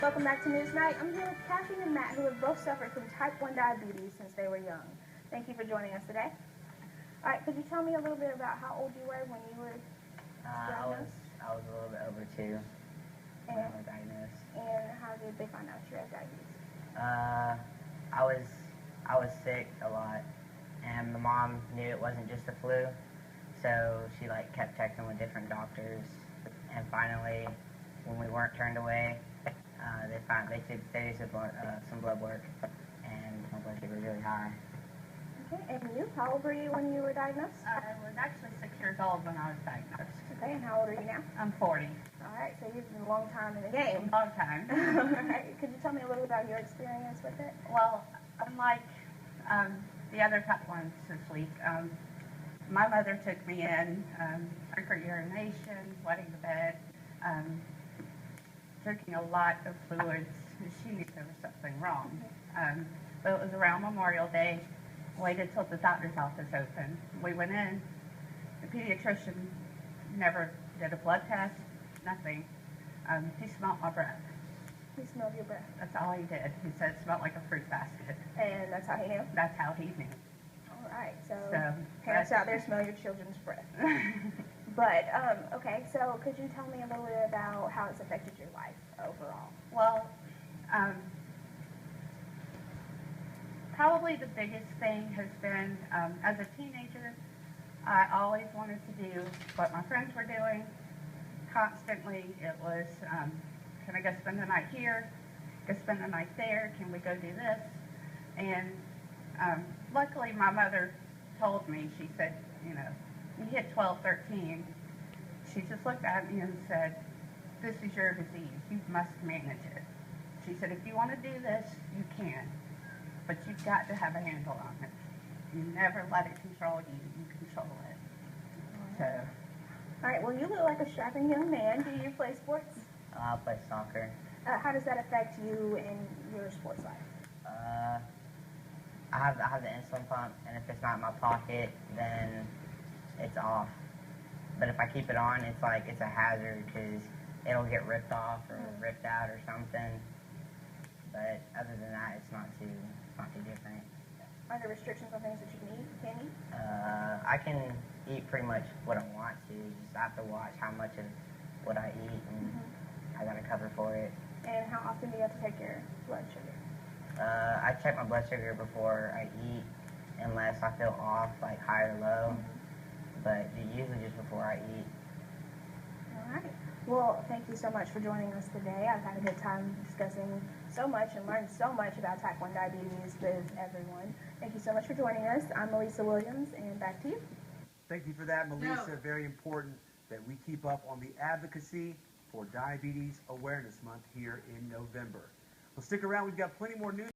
Welcome back to News Night. I'm here with Cathy and Matt, who have both suffered from type 1 diabetes since they were young. Thank you for joining us today. All right, could you tell me a little bit about how old you were when you were diagnosed? I was a little bit over 2 when I was diagnosed. And how did they find out you had diabetes? I was sick a lot, and my mom knew it wasn't just the flu, so she kept checking with different doctors, and finally, when we weren't turned away, they did some blood work, and my blood sugar was really high. Okay, and you? How old were you when you were diagnosed? I was actually 6 years old when I was diagnosed. Okay, and how old are you now? I'm 40. All right, so you've been a long time in the game. Long time. All right, could you tell me a little about your experience with it? Well, unlike the other top ones this week, my mother took me in, took her urination, wetting the bed, drinking a lot of fluids. She knew there was something wrong. But it was around Memorial Day. Waited till the doctor's office opened. We went in. The pediatrician never did a blood test, nothing. He smelled my breath. He smelled your breath. That's all he did. He said it smelled like a fruit basket. And that's how he knew? That's how he knew. All right, so parents out there, smell your children's breath. But, okay, so could you tell me a little bit about how it's affected your life overall? Well, probably the biggest thing has been, as a teenager, I always wanted to do what my friends were doing. Constantly, it was, can I go spend the night here? Go spend the night there? Can we go do this? And luckily, my mother told me, she said, you know, you hit 12, 13. She just looked at me and said, this is your disease. You must manage it. She said, if you want to do this, you can. But you've got to have a handle on it. You never let it control you. You control it. So. All right, well, you look like a strapping young man. Do you play sports? I play soccer. How does that affect you in your sports life? I have the insulin pump, and if it's not in my pocket, then it's off. But if I keep it on, it's a hazard because it'll get ripped off or ripped out or something. But other than that, it's not too different. Are there restrictions on things that you can eat? I can eat pretty much what I want to. Just have to watch how much of what I eat, and I got to cover for it. And how often do you have to take your blood sugar? I check my blood sugar before I eat, unless I feel off, like high or low. But usually just before I eat. All right. Well, thank you so much for joining us today. I've had a good time discussing so much and learned so much about type 1 diabetes with everyone. Thank you so much for joining us. I'm Melissa Williams, and back to you. Thank you for that, Melissa. Very important that we keep up on the advocacy for Diabetes Awareness Month here in November. Well, stick around. We've got plenty more news.